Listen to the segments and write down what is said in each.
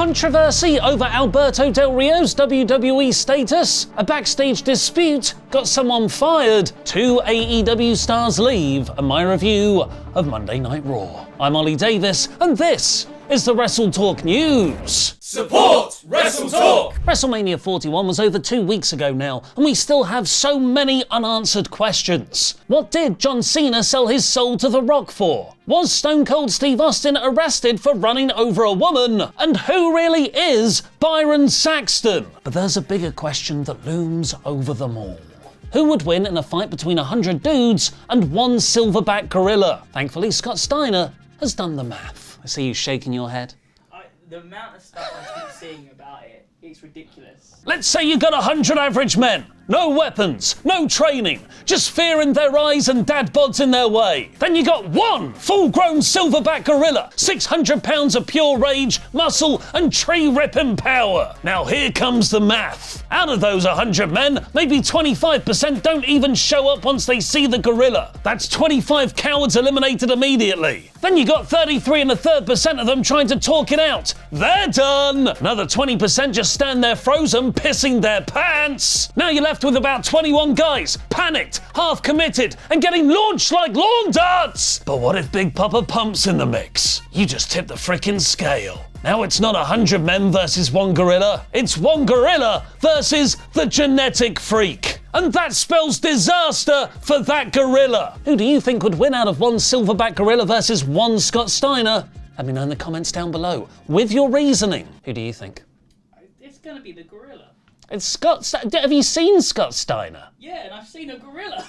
Controversy over Alberto Del Rio's WWE status? A backstage dispute got someone fired? 2 AEW stars leave, and my review of Monday Night Raw. I'm Ollie Davis, and this is the WrestleTalk News. Support WrestleTalk! WrestleMania 41 was over 2 weeks ago now, and we still have so many unanswered questions. What did John Cena sell his soul to The Rock for? Was Stone Cold Steve Austin arrested for running over a woman? And who really is Byron Saxton? But there's a bigger question that looms over them all. Who would win in a fight between 100 dudes and one silverback gorilla? Thankfully, Scott Steiner has done the math. I see you shaking your head. The amount of stuff I keep seeing about it, it's ridiculous. Let's say you got 100 average men. No weapons, no training, just fear in their eyes and dad bods in their way. Then you got one full-grown silverback gorilla, 600 pounds of pure rage, muscle, and tree-ripping power. Now here comes the math. Out of those 100 men, maybe 25% don't even show up once they see the gorilla. That's 25 cowards eliminated immediately. Then you got 33 1/3% of them trying to talk it out. They're done. Another 20% just stand there frozen, pissing their pants. Now you're left with about 21 guys, panicked, half committed, and getting launched like lawn darts. But what if Big Papa Pump's in the mix? You just tip the frickin' scale. Now it's not 100 men versus one gorilla, it's one gorilla versus the genetic freak. And that spells disaster for that gorilla. Who do you think would win out of one silverback gorilla versus one Scott Steiner? Let me know in the comments down below, with your reasoning. Who do you think? It's gonna be the gorilla. It's Scott. Have you seen Scott Steiner? Yeah, and I've seen a gorilla.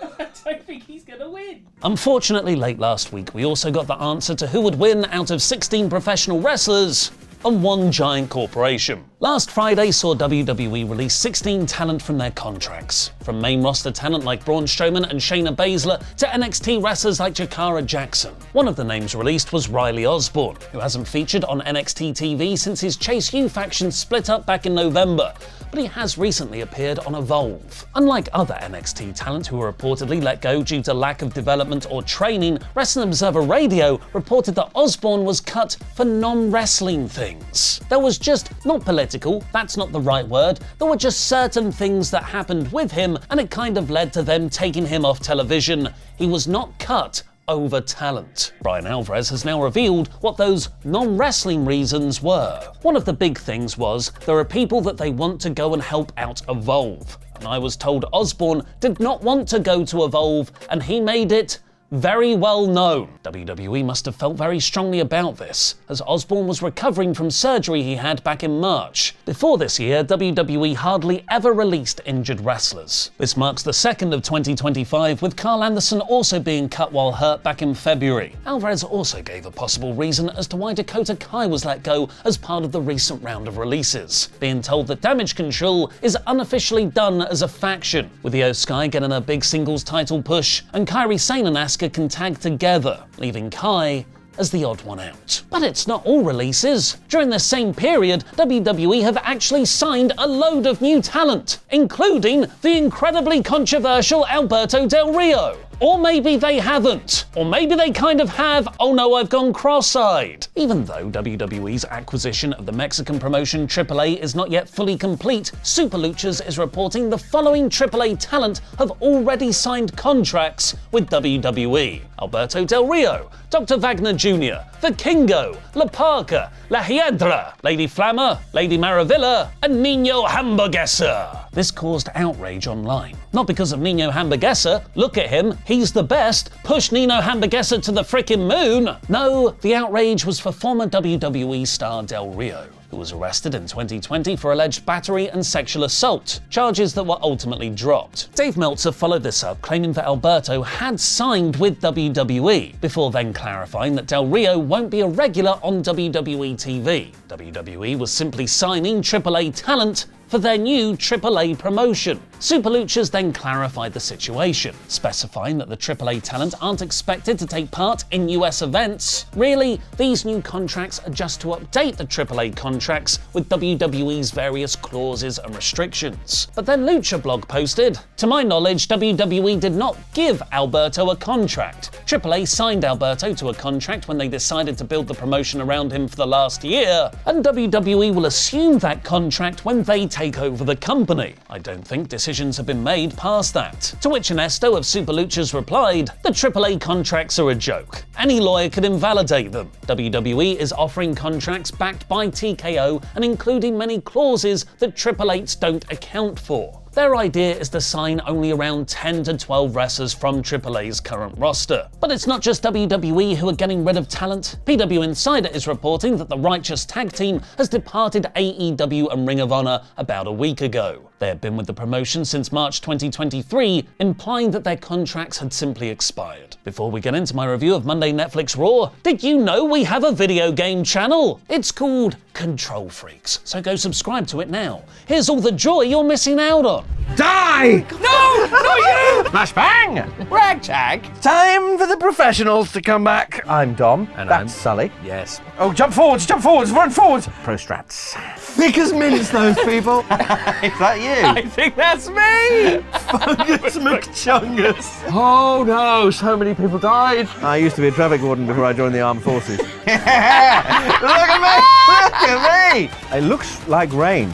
I don't think he's gonna win. Unfortunately, late last week, we also got the answer to who would win out of 16 professional wrestlers and one giant corporation. Last Friday saw WWE release 16 talent from their contracts. From main roster talent like Braun Strowman and Shayna Baszler to NXT wrestlers like Jakara Jackson. One of the names released was Riley Osborne, who hasn't featured on NXT TV since his Chase U faction split up back in November, but he has recently appeared on Evolve. Unlike other NXT talent who were reportedly let go due to lack of development or training, Wrestling Observer Radio reported that Osborne was cut for non-wrestling things. There was just, not political, that's not the right word, there were just certain things that happened with him and it kind of led to them taking him off television. He was not cut over talent. Brian Alvarez has now revealed what those non-wrestling reasons were. One of the big things was there are people that they want to go and help out Evolve. And I was told Osborne did not want to go to Evolve and he made it very well known. WWE must have felt very strongly about this, as Osborne was recovering from surgery he had back in March. Before this year, WWE hardly ever released injured wrestlers. This marks the second of 2025, with Carl Anderson also being cut while hurt back in February. Alvarez also gave a possible reason as to why Dakota Kai was let go as part of the recent round of releases, being told that Damage Control is unofficially done as a faction, with Io Sky getting a big singles title push, and Kairi Sane and Asuka can tag together, leaving Kai as the odd one out. But it's not all releases. During the same period, WWE have actually signed a load of new talent, including the incredibly controversial Alberto Del Rio. Or maybe they haven't. Or maybe they kind of have. Oh no, I've gone cross-eyed. Even though WWE's acquisition of the Mexican promotion AAA is not yet fully complete, Super Luchas is reporting the following AAA talent have already signed contracts with WWE. Alberto Del Rio, Dr. Wagner Jr., Vikingo, La Parka, La Hiedra, Lady Flammer, Lady Maravilla, and Nino Hamburguesa. This caused outrage online. Not because of Nino Hamburguesa, look at him, he's the best, push Nino Hamburguesa to the frickin' moon. No, the outrage was for former WWE star Del Rio, who was arrested in 2020 for alleged battery and sexual assault, charges that were ultimately dropped. Dave Meltzer followed this up, claiming that Alberto had signed with WWE, before then clarifying that Del Rio won't be a regular on WWE TV. WWE was simply signing AAA talent for their new AAA promotion. Super Luchas then clarified the situation, specifying that the AAA talent aren't expected to take part in US events. Really, these new contracts are just to update the AAA contracts with WWE's various clauses and restrictions. But then Lucha Blog posted, "To my knowledge, WWE did not give Alberto a contract. AAA signed Alberto to a contract when they decided to build the promotion around him for the last year, and WWE will assume that contract when they take over the company. I don't think decisions have been made past that." To which Ernesto of Super Luchas replied, "The AAA contracts are a joke. Any lawyer could invalidate them. WWE is offering contracts backed by TKO and including many clauses that Triple Eights don't account for. Their idea is to sign only around 10 to 12 wrestlers from AAA's current roster. But it's not just WWE who are getting rid of talent. PW Insider is reporting that the Righteous Tag Team has departed AEW and Ring of Honor about a week ago. They had been with the promotion since March 2023, implying that their contracts had simply expired. Before we get into my review of Monday Netflix Raw, did you know we have a video game channel? It's called Control Freaks, so go subscribe to it now. Here's all the joy you're missing out on. Die! No, not you! Flashbang! Ragtag. Time for the professionals to come back. I'm Dom. And That's I'm- Sully. Yes. Oh, jump forwards, run forwards! Pro strats. Thick as mints, those people. Is that you? I think that's me! Fungus McChungus. Oh no, so many people died. I used to be a traffic warden before I joined the armed forces. Look at me! Look at me! It looks like rain.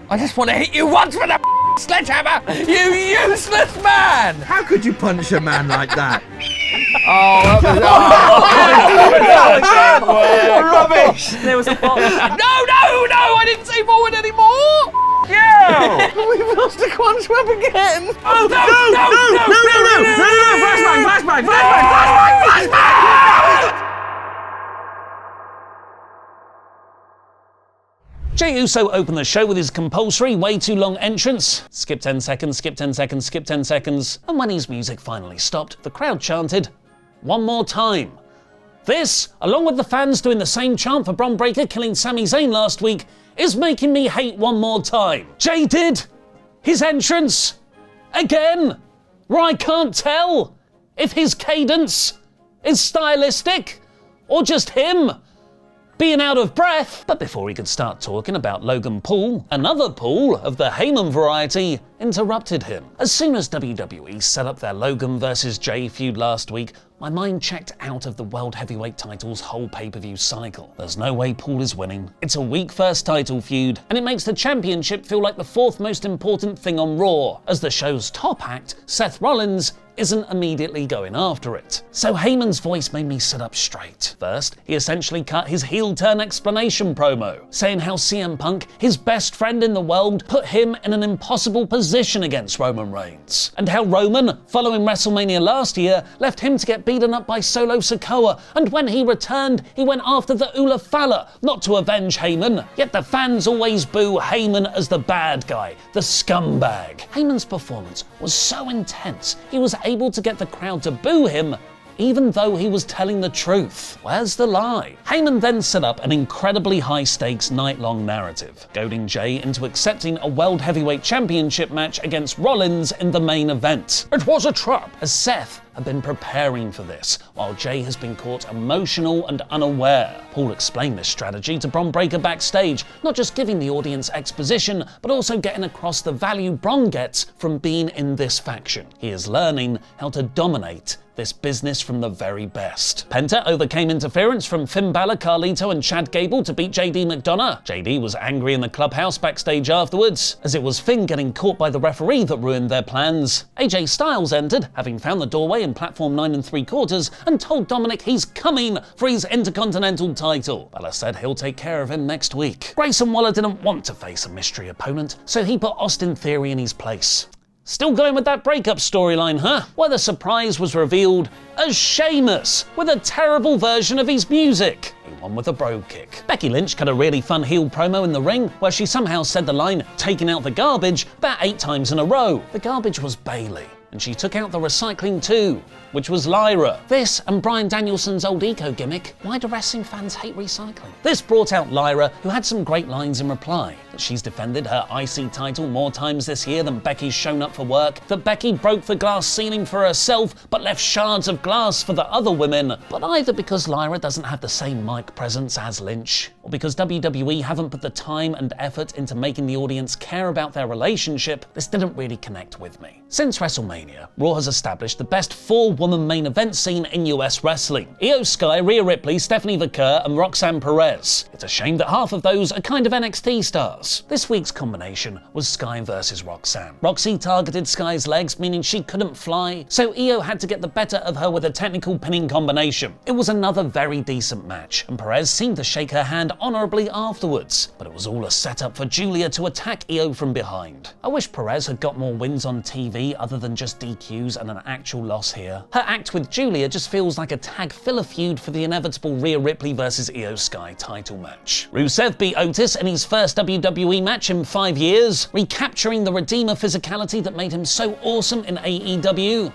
I just want to hit you once with a sledgehammer, you useless man! How could you punch a man like that? Rubbish! There was a box. No, I didn't say forward anymore! Yeah! We've lost a quad swap again! Oh, no! Flashbang! Jey Uso opened the show with his compulsory way too long entrance. Skip 10 seconds, skip 10 seconds, skip 10 seconds. And when his music finally stopped, the crowd chanted, "One more time." This, along with the fans doing the same chant for Bron Breakker killing Sami Zayn last week, is making me hate One More Time. Jey did his entrance again, where I can't tell if his cadence is stylistic or just him being out of breath. But before he could start talking about Logan Paul, another Paul of the Heyman variety interrupted him. As soon as WWE set up their Logan versus Jey feud last week, my mind checked out of the World Heavyweight title's whole pay-per-view cycle. There's no way Paul is winning. It's a weak first title feud, and it makes the championship feel like the fourth most important thing on Raw, as the show's top act, Seth Rollins, isn't immediately going after it. So Heyman's voice made me sit up straight. First, he essentially cut his heel turn explanation promo, saying how CM Punk, his best friend in the world, put him in an impossible position against Roman Reigns, and how Roman, following WrestleMania last year, left him to get beaten up by Solo Sikoa, and when he returned, he went after the Ula Fala, not to avenge Heyman. Yet the fans always boo Heyman as the bad guy, the scumbag. Heyman's performance was so intense, he was able to get the crowd to boo him even though he was telling the truth. Where's the lie? Heyman then set up an incredibly high-stakes night-long narrative, goading Jey into accepting a World Heavyweight Championship match against Rollins in the main event. It was a trap, as Seth had been preparing for this, while Jey has been caught emotional and unaware. Paul explained this strategy to Bron Breakker backstage, not just giving the audience exposition, but also getting across the value Bron gets from being in this faction. He is learning how to dominate this business from the very best. Penta overcame interference from Finn Balor, Carlito, and Chad Gable to beat JD McDonough. JD was angry in the clubhouse backstage afterwards, as it was Finn getting caught by the referee that ruined their plans. AJ Styles entered, having found the doorway in platform 9 3/4, and told Dominic he's coming for his Intercontinental title. Balor said he'll take care of him next week. Grayson Waller didn't want to face a mystery opponent, so he put Austin Theory in his place. Still going with that breakup storyline, huh? Where the surprise was revealed as Sheamus, with a terrible version of his music. He won with a bro kick. Becky Lynch cut a really fun heel promo in the ring, where she somehow said the line, "taking out the garbage," about 8 times in a row. The garbage was Bayley. and she took out the recycling too, which was Lyra. This and Bryan Danielson's old eco gimmick, why do wrestling fans hate recycling? This brought out Lyra, who had some great lines in reply. That she's defended her IC title more times this year than Becky's shown up for work, that Becky broke the glass ceiling for herself but left shards of glass for the other women, but either because Lyra doesn't have the same mic presence as Lynch, or because WWE haven't put the time and effort into making the audience care about their relationship, this didn't really connect with me. Since WrestleMania, Raw has established the best 4-woman main event scene in US wrestling. Io Sky, Rhea Ripley, Stephanie Vaquer, and Roxanne Perez. It's a shame that half of those are kind of NXT stars. This week's combination was Sky versus Roxanne. Roxy targeted Sky's legs, meaning she couldn't fly, so Io had to get the better of her with a technical pinning combination. It was another very decent match, and Perez seemed to shake her hand honorably afterwards, but it was all a setup for Julia to attack Io from behind. I wish Perez had got more wins on TV other than just DQs and an actual loss here. Her act with Julia just feels like a tag filler feud for the inevitable Rhea Ripley versus Io Sky title match. Rusev beat Otis in his first WWE match in 5 years, recapturing the Redeemer physicality that made him so awesome in AEW.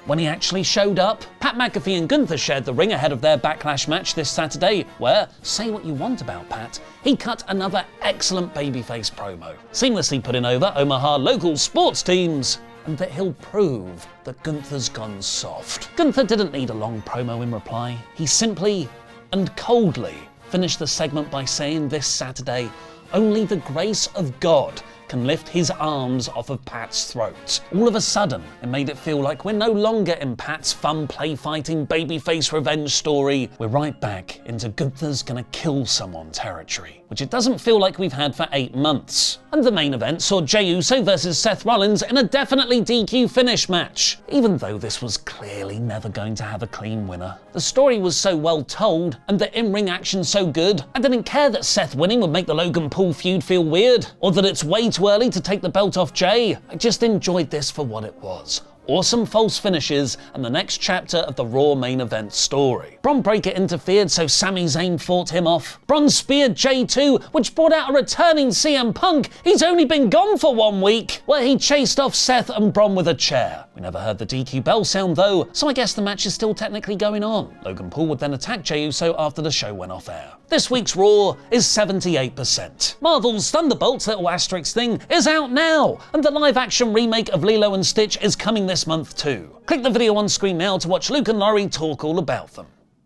When he actually showed up, Pat McAfee and Gunther shared the ring ahead of their Backlash match this Saturday, where, say what you want about Pat, he cut another excellent babyface promo, seamlessly putting over Omaha local sports teams, and that he'll prove that Gunther's gone soft. Gunther didn't need a long promo in reply. He simply and coldly finished the segment by saying this Saturday, only the grace of God can lift his arms off of Pat's throat. All of a sudden, it made it feel like we're no longer in Pat's fun play-fighting babyface revenge story. We're right back into Gunther's gonna kill someone territory, which it doesn't feel like we've had for 8 months. And the main event saw Jey Uso versus Seth Rollins in a definitely DQ finish match, even though this was clearly never going to have a clean winner. The story was so well told, and the in-ring action so good, I didn't care that Seth winning would make the Logan Paul feud feel weird, or that it's way too early to take the belt off Jey. I just enjoyed this for what it was. Awesome false finishes and the next chapter of the Raw main event story. Bron Breakker interfered, so Sami Zayn fought him off. Bron speared Jey too, which brought out a returning CM Punk. He's only been gone for 1 week, where he chased off Seth and Bron with a chair. We never heard the DQ bell sound though, so I guess the match is still technically going on. Logan Paul would then attack Jey Uso after the show went off air. This week's Raw is 78%. Marvel's Thunderbolts little asterisk thing is out now, and the live-action remake of Lilo and Stitch is coming this month too. Click the video on screen now to watch Luke and Laurie talk all about them.